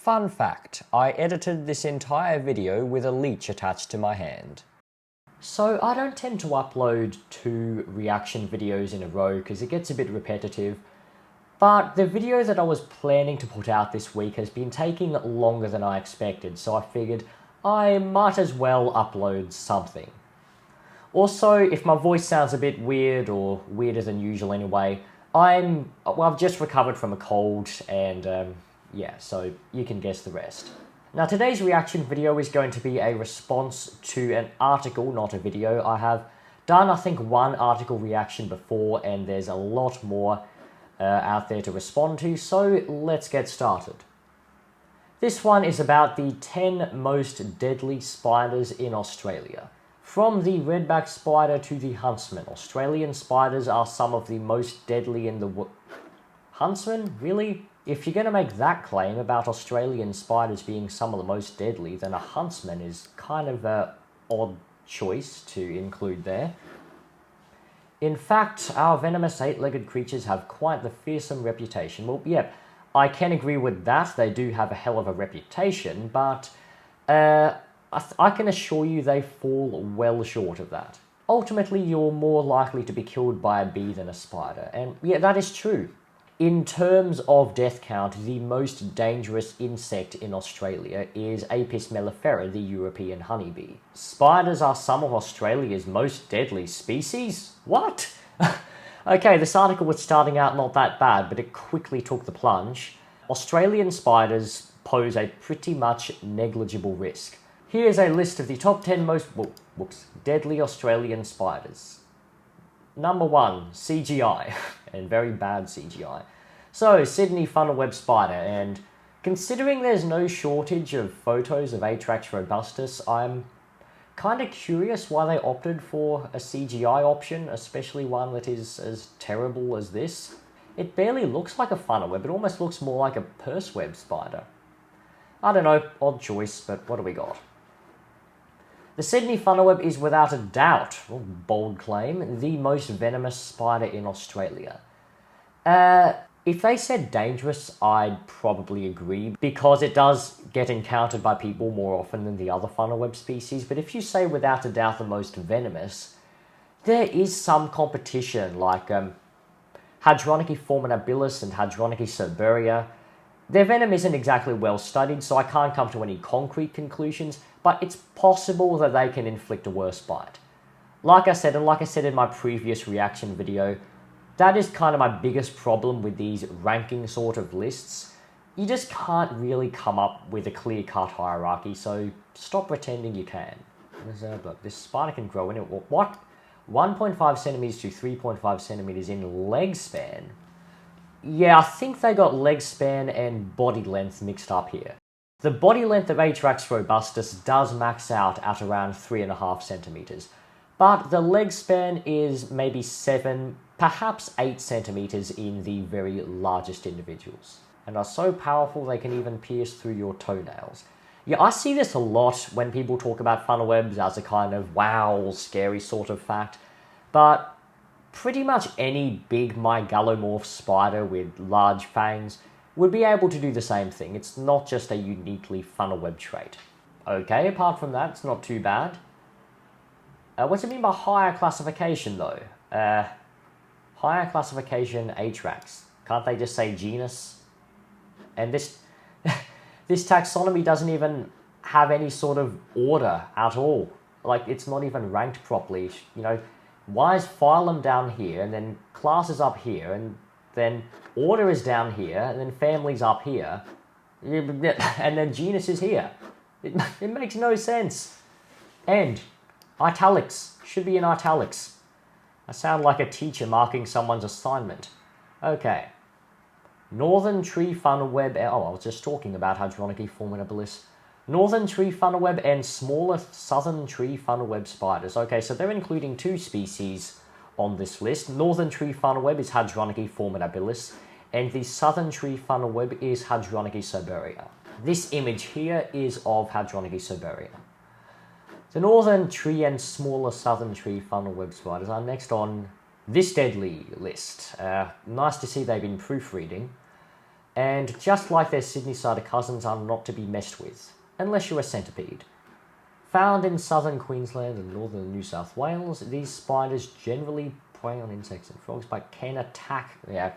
Fun fact, I edited this entire video with a leech attached to my hand. So I don't tend to upload 2 reaction videos in a row because it gets a bit repetitive, but the video that I was planning to put out this week has been taking longer than I expected, so I figured I might as well upload something. Also, if my voice sounds a bit weird, or weirder than usual anyway, I've just recovered from a cold, and yeah, so you can guess the rest. Now, today's reaction video is going to be a response to an article, not a video. I have done, I think, 1 article reaction before, and there's a lot more out there to respond to, so let's get started. This one is about the 10 most deadly spiders in Australia. From the Redback spider to the Huntsman, Australian spiders are some of the most deadly in the world. Huntsman? Really? If you're going to make that claim about Australian spiders being some of the most deadly, then a Huntsman is kind of an odd choice to include there. In fact, our venomous 8-legged creatures have quite the fearsome reputation. Well, yeah, I can agree with that. They do have a hell of a reputation, but I can assure you they fall well short of that. Ultimately, you're more likely to be killed by a bee than a spider, and yeah, that is true. In terms of death count, the most dangerous insect in Australia is Apis mellifera, the European honeybee. Spiders are some of Australia's most deadly species? What? Okay, this article was starting out not that bad, but it quickly took the plunge. Australian spiders pose a pretty much negligible risk. Here's a list of the top 10 most deadly Australian spiders. Number 1, CGI, and very bad CGI. So, Sydney funnel-web spider, and considering there's no shortage of photos of Atrax robustus, I'm kind of curious why they opted for a CGI option, especially one that is as terrible as this. It barely looks like a funnel-web, it almost looks more like a purse-web spider. I don't know, odd choice, but what do we got? The Sydney funnel-web is without a doubt, bold claim, the most venomous spider in Australia. If they said dangerous, I'd probably agree, because it does get encountered by people more often than the other funnel-web species, but if you say without a doubt the most venomous, there is some competition, like Hadronychi formidabilis and Hadronychi cerberia. Their venom isn't exactly well studied, so I can't come to any concrete conclusions, but it's possible that they can inflict a worse bite. Like I said in my previous reaction video, that is kind of my biggest problem with these ranking sort of lists. You just can't really come up with a clear-cut hierarchy, so stop pretending you can. Look, this spider can grow in it. What? 1.5 centimeters to 3.5 centimeters in leg span? Yeah, I think they got leg span and body length mixed up here. The body length of Atrax robustus does max out at around 3.5 centimeters, but the leg span is maybe 7, perhaps 8 centimeters in the very largest individuals, and are so powerful they can even pierce through your toenails. Yeah, I see this a lot when people talk about funnel webs as a kind of wow, scary sort of fact, but pretty much any big mygalomorph spider with large fangs would be able to do the same thing. It's not just a uniquely funnel web trait. Okay, apart from that, it's not too bad. What's it mean by higher classification, though? Higher classification Atrax. Can't they just say genus? And this taxonomy doesn't even have any sort of order at all. Like, it's not even ranked properly, you know. Why is phylum down here, and then class is up here, and then order is down here, and then family's up here, and then genus is here? It makes no sense. And italics. Should be in italics. I sound like a teacher marking someone's assignment. Okay. Northern tree funnel web. Oh, I was just talking about Hadronychi formidabilis. Northern tree funnel web and smaller southern tree funnel web spiders. Okay, so they're including 2 species on this list. Northern tree funnel web is Hadronychi formidabilis, and the southern tree funnel web is Hadronychi cerberia. This image here is of Hadronychi cerberia. The northern tree and smaller southern tree funnel web spiders are next on this deadly list. Nice to see they've been proofreading. and just like their Sydney-sided cousins, are not to be messed with, unless you're a centipede. Found in southern Queensland and northern New South Wales, these spiders generally prey on insects and frogs, but can attack. Yeah,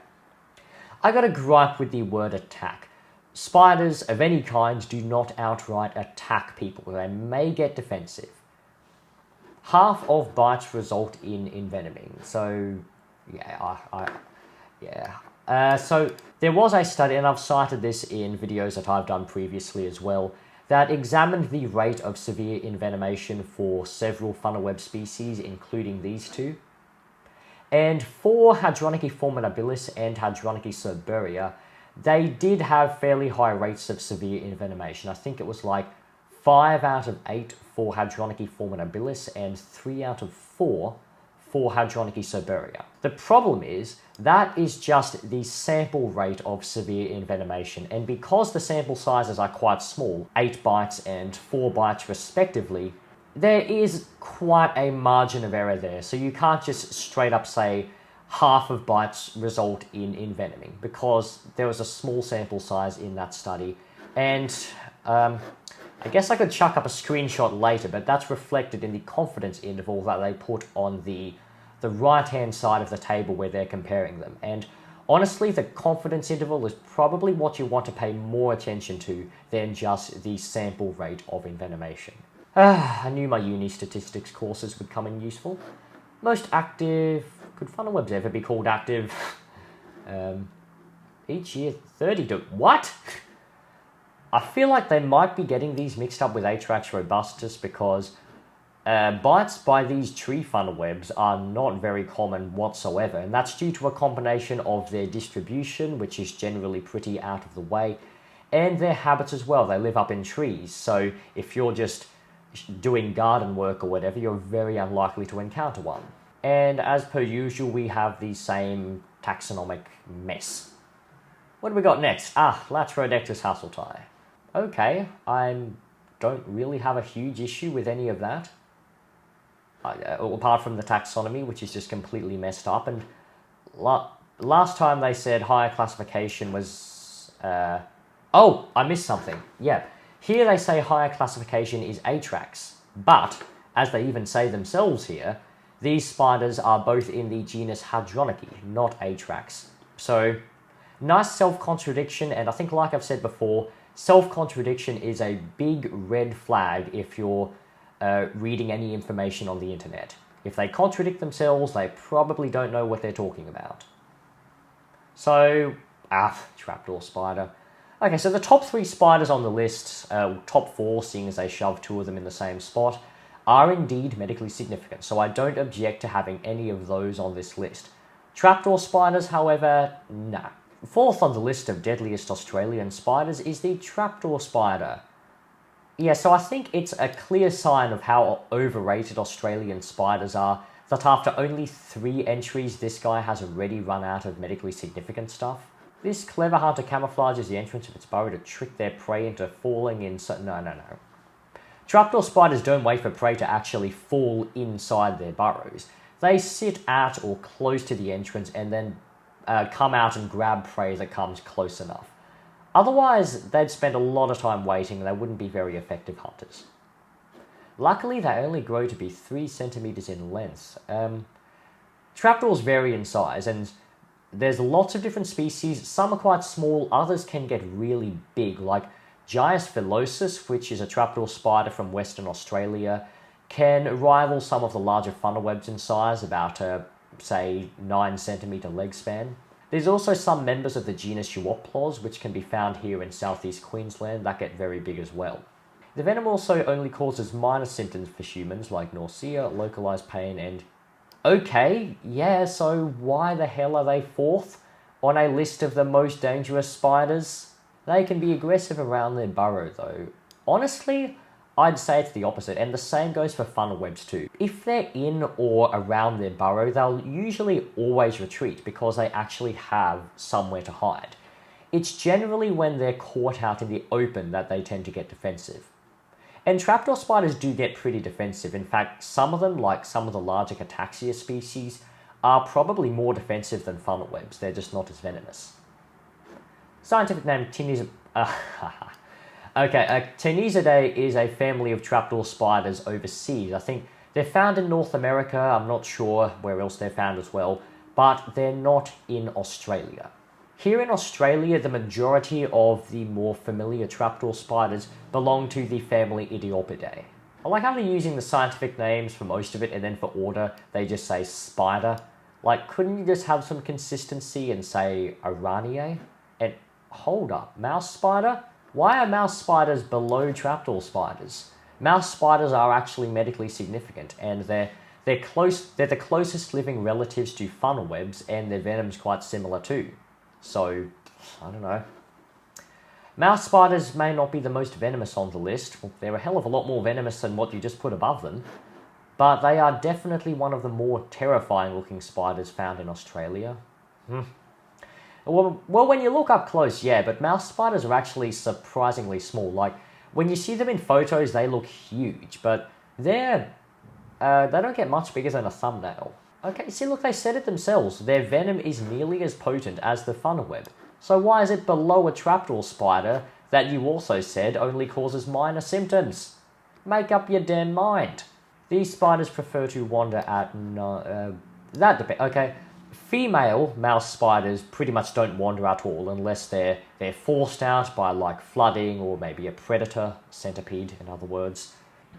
I got a gripe with the word attack. Spiders of any kind do not outright attack people. They may get defensive. Half of bites result in envenoming. So, yeah, so there was a study, and I've cited this in videos that I've done previously as well, that examined the rate of severe envenomation for several funnel web species, including these two. And for Hadronychus formidabilis and Hadronychus cerberia, they did have fairly high rates of severe envenomation. I think it was like 5 out of 8 for Hadronychus formidabilis and 3 out of 4 for Hadronychus cerberia. The problem is that is just the sample rate of severe envenomation, and because the sample sizes are quite small, 8 bites and 4 bites respectively, there is quite a margin of error there. So you can't just straight up say half of bites result in envenoming, because there was a small sample size in that study. And I guess I could chuck up a screenshot later, but that's reflected in the confidence interval that they put on the right-hand side of the table where they're comparing them. And honestly, the confidence interval is probably what you want to pay more attention to than just the sample rate of envenomation. I knew my uni statistics courses would come in useful. Most active... Could funnel webs ever be called active? Each year, 30 to... What? I feel like they might be getting these mixed up with Atrax robustus, because bites by these tree funnel webs are not very common whatsoever, and that's due to a combination of their distribution, which is generally pretty out of the way, and their habits as well. They live up in trees, so if you're just doing garden work or whatever, you're very unlikely to encounter one. And as per usual, we have the same taxonomic mess. What do we got next? Latrodectus hasseltii. Okay, I don't really have a huge issue with any of that. Apart from the taxonomy, which is just completely messed up. And last time they said higher classification was... Oh, I missed something. Yeah. Here they say higher classification is Atrax. But, as they even say themselves here, these spiders are both in the genus Hadronychi, not Atrax. So, nice self-contradiction, and I think, like I've said before, self-contradiction is a big red flag if you're reading any information on the internet. If they contradict themselves, they probably don't know what they're talking about. So, trapdoor spider. Okay, so the top 3 spiders on the list, top 4, seeing as they shoved 2 of them in the same spot, are indeed medically significant, so I don't object to having any of those on this list. Trapdoor spiders, however, nah. 4th on the list of deadliest Australian spiders is the trapdoor spider. Yeah, so I think it's a clear sign of how overrated Australian spiders are that after only 3 entries, this guy has already run out of medically significant stuff. This clever hunter camouflages the entrance of its burrow to trick their prey into falling in... No. Trapdoor spiders don't wait for prey to actually fall inside their burrows. They sit at or close to the entrance and then come out and grab prey that comes close enough. Otherwise, they'd spend a lot of time waiting and they wouldn't be very effective hunters. Luckily, they only grow to be 3 centimeters in length. Trapdoors vary in size, and there's lots of different species. Some are quite small, others can get really big, like Gaius phylosus, which is a trapdoor spider from Western Australia, can rival some of the larger funnel webs in size, about say 9 centimeter leg span. There's also some members of the genus Euoplos, which can be found here in southeast Queensland, that get very big as well. The venom also only causes minor symptoms for humans, like nausea, localized pain, and... Okay, yeah, so why the hell are they 4th on a list of the most dangerous spiders? They can be aggressive around their burrow, though. Honestly, I'd say it's the opposite, and the same goes for funnel webs too. If they're in or around their burrow, they'll usually always retreat because they actually have somewhere to hide. It's generally when they're caught out in the open that they tend to get defensive. And trapdoor spiders do get pretty defensive. In fact, some of them, like some of the larger Cataxia species, are probably more defensive than funnel webs. They're just not as venomous. Scientific name okay, Ctenizidae is a family of trapdoor spiders overseas. I think they're found in North America. I'm not sure where else they're found as well, but they're not in Australia. Here in Australia, the majority of the more familiar trapdoor spiders belong to the family Idiopidae. I like how they're using the scientific names for most of it, and then for order, they just say spider. Like, couldn't you just have some consistency and say Araneae? And hold up, mouse spider? Why are mouse spiders below trapdoor spiders? Mouse spiders are actually medically significant, and they're the closest living relatives to funnel webs, and their venom's quite similar too. So, I don't know. Mouse spiders may not be the most venomous on the list. Well, they're a hell of a lot more venomous than what you just put above them. But they are definitely one of the more terrifying looking spiders found in Australia. Well, when you look up close, yeah, but mouse spiders are actually surprisingly small. Like, when you see them in photos, they look huge, but they don't get much bigger than a thumbnail. Okay, see, look, they said it themselves. Their venom is nearly as potent as the funnel web. So why is it below a trapdoor spider that you also said only causes minor symptoms? Make up your damn mind. These spiders prefer to wander at that depends. Okay, female mouse spiders pretty much don't wander at all unless they're forced out by like flooding or maybe a predator, centipede in other words.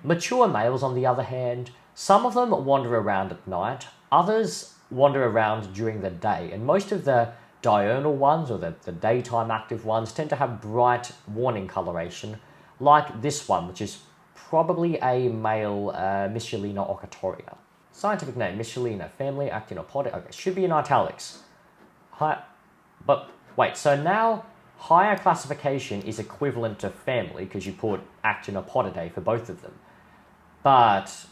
Mature males, on the other hand, some of them wander around at night, others wander around during the day, and most of the diurnal ones, or the daytime active ones, tend to have bright warning coloration, like this one, which is probably a male Michelina ocatoria. Scientific name, Michelina, family, Actinopod. Okay, should be in italics. But wait, so now higher classification is equivalent to family, because you put Actinopodidae for both of them. But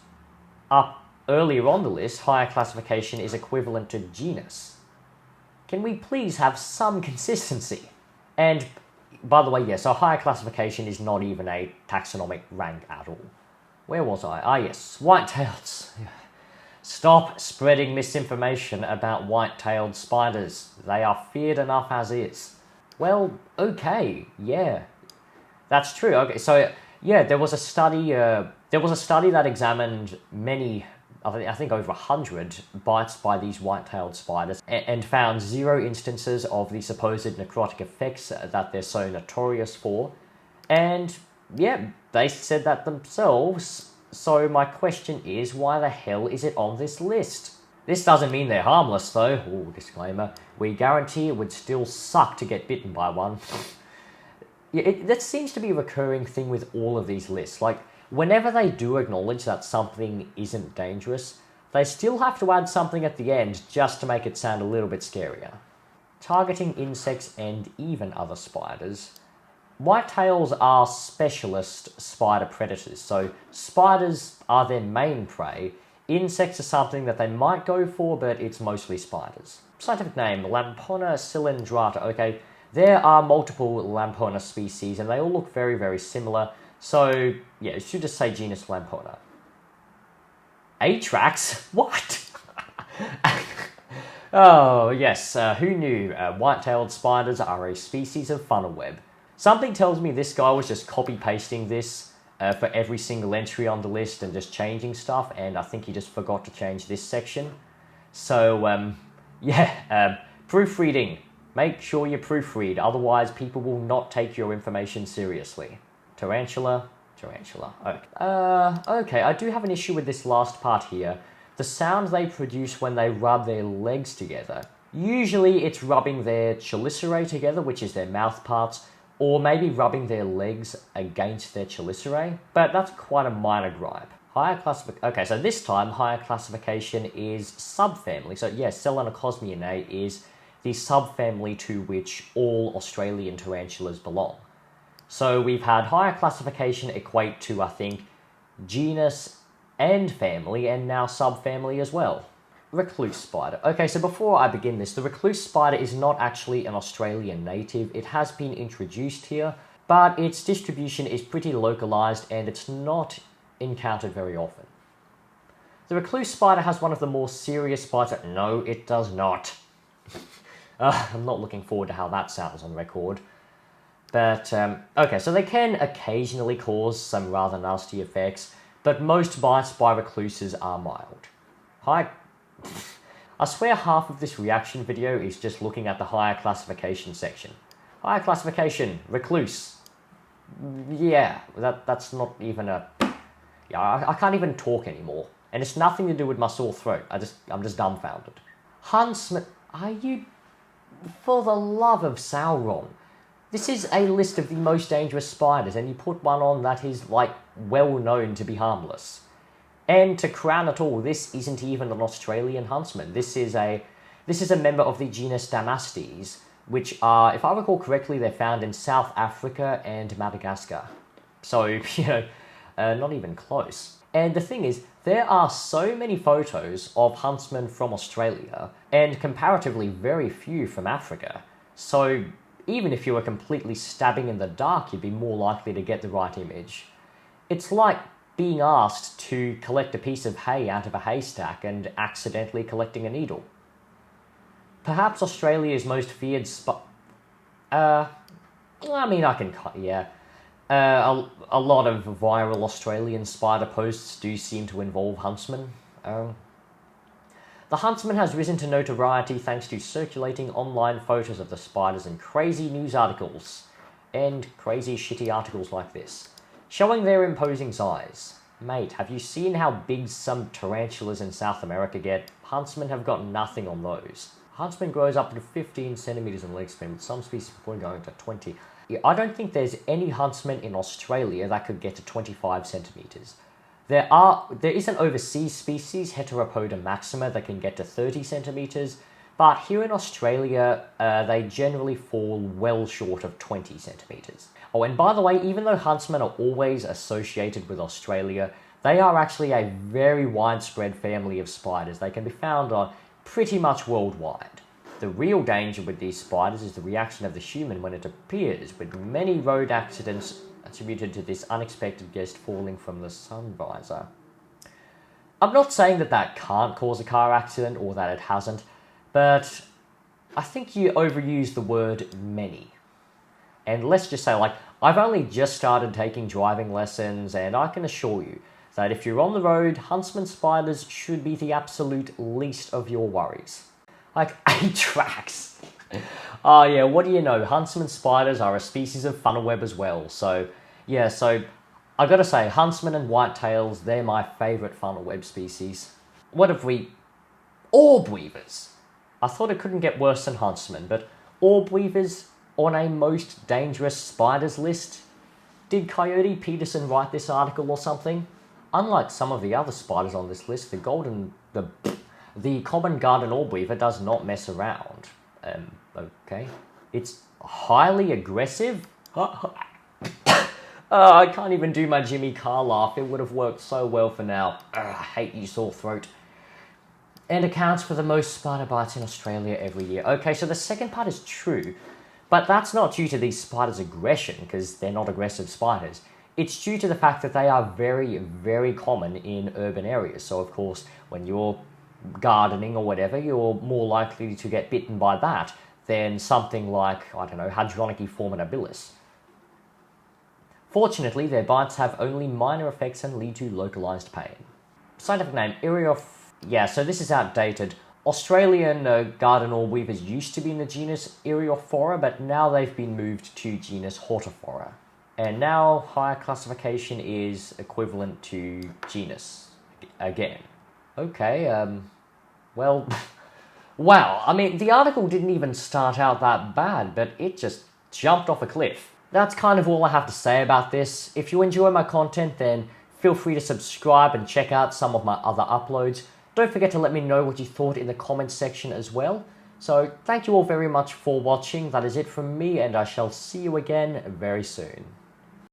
up earlier on the list, higher classification is equivalent to genus. Can we please have some consistency? And, by the way, yes, so higher classification is not even a taxonomic rank at all. Where was I? Ah, yes, white-tailed. Stop spreading misinformation about white-tailed spiders. They are feared enough as is. Well, okay, yeah. That's true. Okay, so, yeah, there was a study that examined many, I think over 100 bites by these white-tailed spiders, and found 0 instances of the supposed necrotic effects that they're so notorious for. And yeah, they said that themselves. So my question is, why the hell is it on this list? This doesn't mean they're harmless though. Ooh, disclaimer. We guarantee it would still suck to get bitten by one. Yeah, that seems to be a recurring thing with all of these lists. Like, whenever they do acknowledge that something isn't dangerous, they still have to add something at the end just to make it sound a little bit scarier. Targeting insects and even other spiders. Whitetails are specialist spider predators, so spiders are their main prey. Insects are something that they might go for, but it's mostly spiders. Scientific name, Lampona cylindrata. Okay, there are multiple Lampona species, and they all look very, very similar. So, yeah, it should just say genus Lampona. Atrax? What? Oh, yes, who knew? White-tailed spiders are a species of funnel web. Something tells me this guy was just copy-pasting this for every single entry on the list and just changing stuff, and I think he just forgot to change this section. So, yeah, proofreading. Make sure you proofread, otherwise people will not take your information seriously. Tarantula. Okay, I do have an issue with this last part here. The sound they produce when they rub their legs together. Usually it's rubbing their chelicerae together, which is their mouth parts, or maybe rubbing their legs against their chelicerae, but that's quite a minor gripe. Okay, so this time higher classification is subfamily. So yes, Selenocosmiinae is the subfamily to which all Australian tarantulas belong. So we've had higher classification equate to, I think, genus and family, and now subfamily as well. Recluse spider. Okay, so before I begin this, the recluse spider is not actually an Australian native. It has been introduced here, but its distribution is pretty localized and it's not encountered very often. The recluse spider has one of the more serious bites. No, it does not. I'm not looking forward to how that sounds on record. But, okay, so they can occasionally cause some rather nasty effects, but most bites by recluses are mild. I swear half of this reaction video is just looking at the higher classification section. Higher classification, recluse. Yeah, that's not even a... Yeah, I can't even talk anymore. And it's nothing to do with my sore throat. I'm just dumbfounded. Huntsman, are you... For the love of Sauron. This is a list of the most dangerous spiders, and you put one on that is, like, well known to be harmless. And to crown it all, this isn't even an Australian huntsman. This is a member of the genus Damastes, which are, if I recall correctly, they're found in South Africa and Madagascar. So, you know, not even close. And the thing is, there are so many photos of huntsmen from Australia, and comparatively very few from Africa. So, even if you were completely stabbing in the dark, you'd be more likely to get the right image. It's like being asked to collect a piece of hay out of a haystack and accidentally collecting a needle. Perhaps Australia's most feared a lot of viral Australian spider posts do seem to involve huntsmen. The huntsman has risen to notoriety thanks to circulating online photos of the spiders in crazy news articles, and crazy shitty articles like this, showing their imposing size. Mate, have you seen how big some tarantulas in South America get? Huntsmen have got nothing on those. Huntsman grows up to 15 centimeters in wingspan, with some species before going to 20. I don't think there's any huntsman in Australia that could get to 25 centimeters. There is an overseas species, Heteropoda maxima, that can get to 30 centimeters, but here in Australia, they generally fall well short of 20 centimeters. Oh, and by the way, even though huntsmen are always associated with Australia, they are actually a very widespread family of spiders. They can be found pretty much worldwide. The real danger with these spiders is the reaction of the human when it appears, with many road accidents attributed to this unexpected guest falling from the sun visor. I'm not saying that can't cause a car accident or that it hasn't, but I think you overuse the word many. And let's just say, like, I've only just started taking driving lessons, and I can assure you that if you're on the road, huntsman spiders should be the absolute least of your worries. Like, 8 tracks. Oh yeah, what do you know? Huntsman spiders are a species of funnel web as well. So, yeah, I gotta say, huntsmen and whitetails, they're my favourite funnel web species. What have we... Orb weavers! I thought it couldn't get worse than huntsmen, but orb weavers on a most dangerous spiders list? Did Coyote Peterson write this article or something? Unlike some of the other spiders on this list, the common garden orb weaver does not mess around. Okay. It's highly aggressive? I can't even do my Jimmy Carr laugh. It would have worked so well for now. I hate you, sore throat. And accounts for the most spider bites in Australia every year. Okay, so the second part is true, but that's not due to these spiders' aggression, because they're not aggressive spiders. It's due to the fact that they are very, very common in urban areas. So, of course, when you're gardening or whatever, you're more likely to get bitten by that than something like, I don't know, Hadronychus formidabilis. Fortunately, their bites have only minor effects and lead to localized pain. Scientific name, yeah, so this is outdated. Australian garden orb weavers used to be in the genus Eriophora, but now they've been moved to genus Hortophora. And now higher classification is equivalent to genus again. Okay, well, wow, I mean, the article didn't even start out that bad, but it just jumped off a cliff. That's kind of all I have to say about this. If you enjoy my content, then feel free to subscribe and check out some of my other uploads. Don't forget to let me know what you thought in the comments section as well. So, thank you all very much for watching. That is it from me, and I shall see you again very soon.